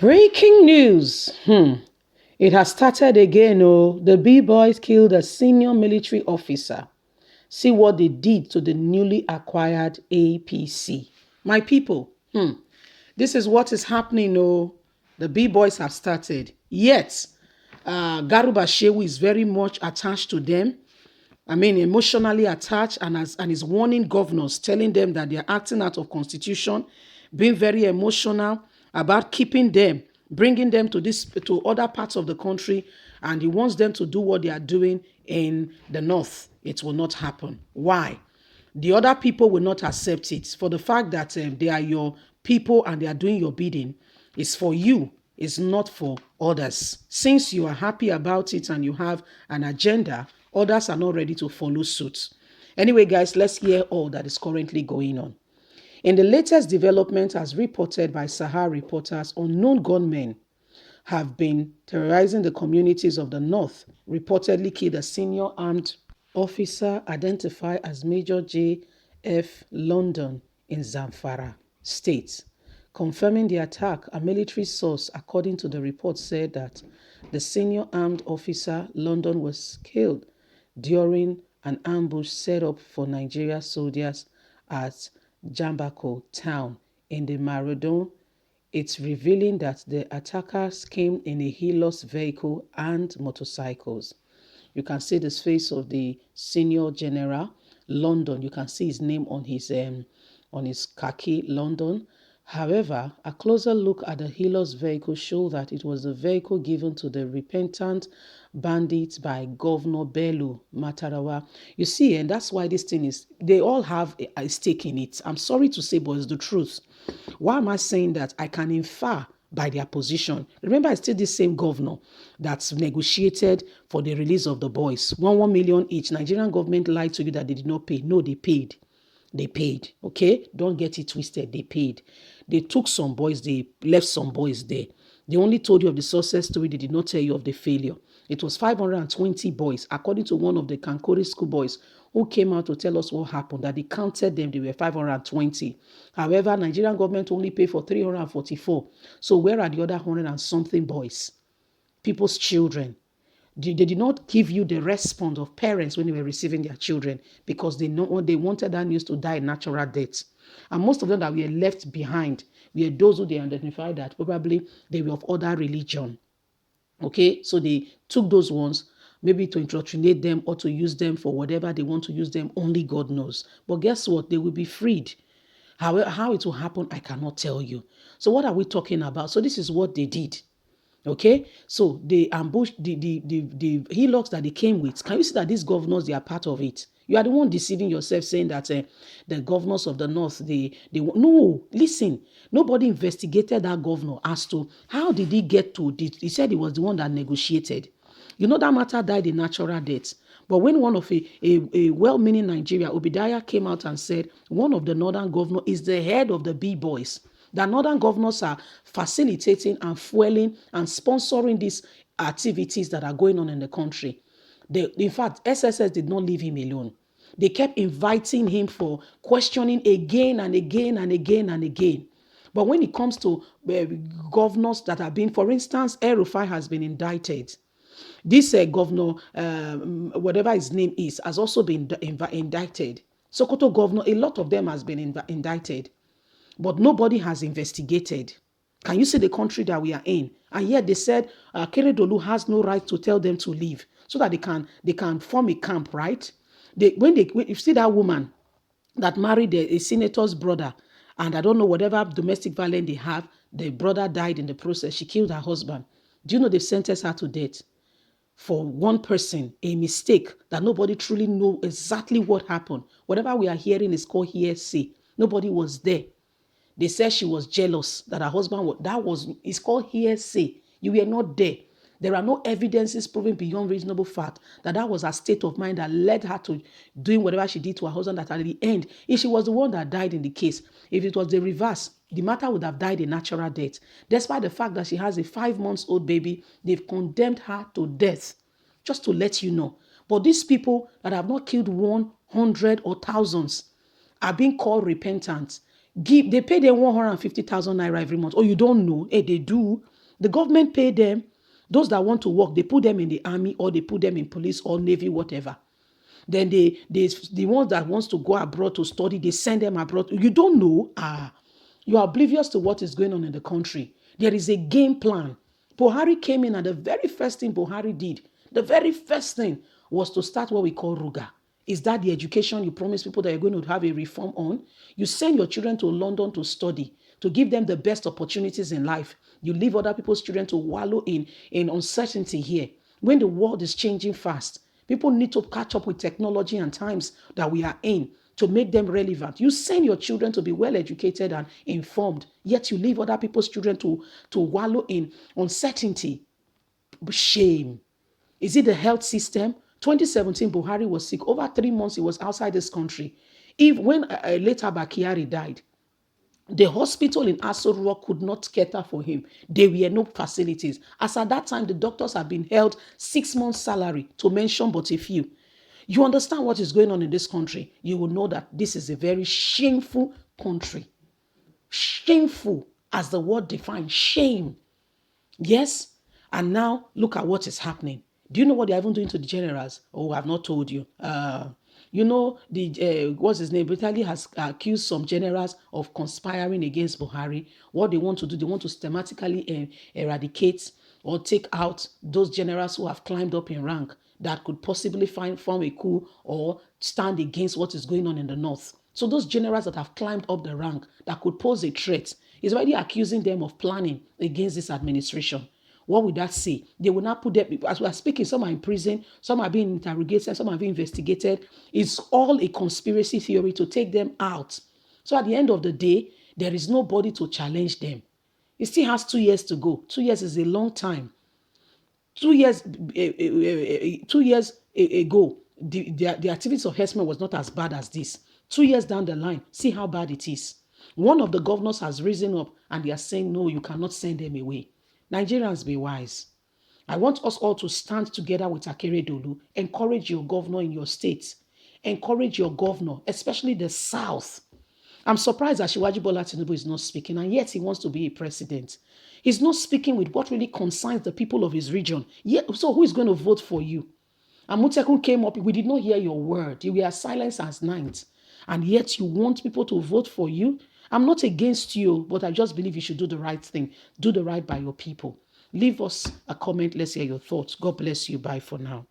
Breaking news. It has started again. Oh, the B-boys killed a senior military officer. See what they did to the newly acquired APC. My people, this is what is happening. Oh, the B-boys have started. Yet, Garuba Shehu is very much attached to them. I mean, emotionally attached, and is warning governors, telling them that they are acting out of constitution, being very emotional about keeping them, bringing them to other parts of the country, and he wants them to do what they are doing in the north. It will not happen. Why? The other people will not accept it for the fact that they are your people and they are doing your bidding. It's for you. It's not for others. Since you are happy about it and you have an agenda, others are not ready to follow suit. Anyway, guys, let's hear all that is currently going on. In the latest development, as reported by Sahara reporters, unknown gunmen have been terrorizing the communities of the north, reportedly killed a senior armed officer identified as Major J.F. London in Zamfara State. Confirming the attack, a military source, according to the report, said that the senior armed officer London was killed during an ambush set up for Nigeria soldiers at Jambako town in the Maradon. It's revealing that the attackers came in a Hilux vehicle and motorcycles. You can see the face of the senior general, London. You can see his name on his khaki, London. However, a closer look at the Hilux vehicle showed that it was a vehicle given to the repentant bandits by Governor Bello Matarawa. You see, and that's why this thing is, they all have a stake in it. I'm sorry to say, but it's the truth. Why am I saying that? I can infer by their position. Remember, it's still the same governor that's negotiated for the release of the boys. 1 million each. Nigerian government lied to you that they did not pay. No, they paid. They paid. Okay? Don't get it twisted. They paid. They took some boys. They left some boys there. They only told you of the success story. They did not tell you of the failure. It was 520 boys, according to one of the Kankori school boys who came out to tell us what happened, that they counted them, they were 520. However, Nigerian government only paid for 344. So where are the other 100 and something boys? People's children. They did not give you the response of parents when they were receiving their children because they wanted that news to die natural death. And most of them that were left behind were those who they identified that probably they were of other religion. Okay, so they took those ones maybe to indoctrinate them or to use them for whatever they want to use them, only God knows. But guess what? They will be freed. How it will happen, I cannot tell you. So what are we talking about? So this is what they did. Okay, so they ambushed the hillocks that they came with. Can you see that these governors, they are part of it? You are the one deceiving yourself saying that the governors of the north, no, listen, nobody investigated that governor as to how did he get to, he said he was the one that negotiated. You know that matter died a natural death. But when one of a well-meaning Nigeria, Obadiah, came out and said one of the northern governor is the head of the B-boys, that northern governors are facilitating and fueling and sponsoring these activities that are going on in the country. In fact, SSS did not leave him alone. They kept inviting him for questioning again and again and again and again. But when it comes to governors that have been, for instance, El-Rufai has been indicted. This governor, whatever his name is, has also been indicted. Sokoto governor, a lot of them has been indicted. But nobody has investigated. Can you see the country that we are in? And yet they said Keredolu has no right to tell them to leave so that they can form a camp, right? When you see that woman that married a senator's brother, and I don't know, whatever domestic violence they have, the brother died in the process. She killed her husband. Do you know they've sentenced her to death for one person, a mistake that nobody truly know exactly what happened? Whatever we are hearing is called hearsay. Nobody was there. They said she was jealous that her husband was, it's called hearsay. You were not there. There are no evidences proving beyond reasonable fact that was her state of mind that led her to doing whatever she did to her husband, that at the end, if she was the one that died in the case, if it was the reverse, the matter would have died a natural death. Despite the fact that she has a 5-month-old baby, they've condemned her to death, just to let you know. But these people that have not killed 100 or thousands are being called repentant. They pay them 150,000 naira every month. Oh, you don't know? Hey, they do. The government pay them. Those that want to work, they put them in the army or they put them in police or navy, whatever. Then the ones that wants to go abroad to study, they send them abroad. You don't know. You are oblivious to what is going on in the country. There is a game plan. Buhari came in and the very first thing Buhari did, the very first thing was to start what we call Ruga. Is that the education you promise people that you're going to have a reform on? You send your children to London to study, to give them the best opportunities in life. You leave other people's children to wallow in uncertainty here. When the world is changing fast, people need to catch up with technology and times that we are in to make them relevant. You send your children to be well educated and informed, yet you leave other people's children to wallow in uncertainty. Shame. Is it the health system? 2017, Buhari was sick. Over 3 months, he was outside this country. When later Bakari died, the hospital in Aso Rock could not cater for him. There were no facilities. As at that time, the doctors had been held 6 months' salary, to mention but a few. You understand what is going on in this country, you will know that this is a very shameful country. Shameful, as the word defines, shame. Yes? And now look at what is happening. Do you know what they're even doing to the generals? Oh, I've not told you. What's his name? Italy has accused some generals of conspiring against Buhari. What they want to do, they want to systematically eradicate or take out those generals who have climbed up in rank that could possibly form a coup or stand against what is going on in the north. So those generals that have climbed up the rank that could pose a threat, is already accusing them of planning against this administration. What would that say? They will not put them, as we are speaking, some are in prison, some are being interrogated, some are being investigated. It's all a conspiracy theory to take them out. So at the end of the day, there is nobody to challenge them. It still has 2 years to go. 2 years is a long time. 2 years, 2 years ago, the activities of herdsmen was not as bad as this. 2 years down the line, see how bad it is. One of the governors has risen up and they are saying, no, you cannot send them away. Nigerians, be wise. I want us all to stand together with Akeredolu. Encourage your governor in your state. Encourage your governor, especially the South. I'm surprised that Shiwaji Bola Tinubu is not speaking, and yet he wants to be a president. He's not speaking with what really concerns the people of his region. Yet, so who is going to vote for you? Amutekun came up, we did not hear your word. You were silenced as night. And yet you want people to vote for you? I'm not against you, but I just believe you should do the right thing. Do the right by your people. Leave us a comment. Let's hear your thoughts. God bless you. Bye for now.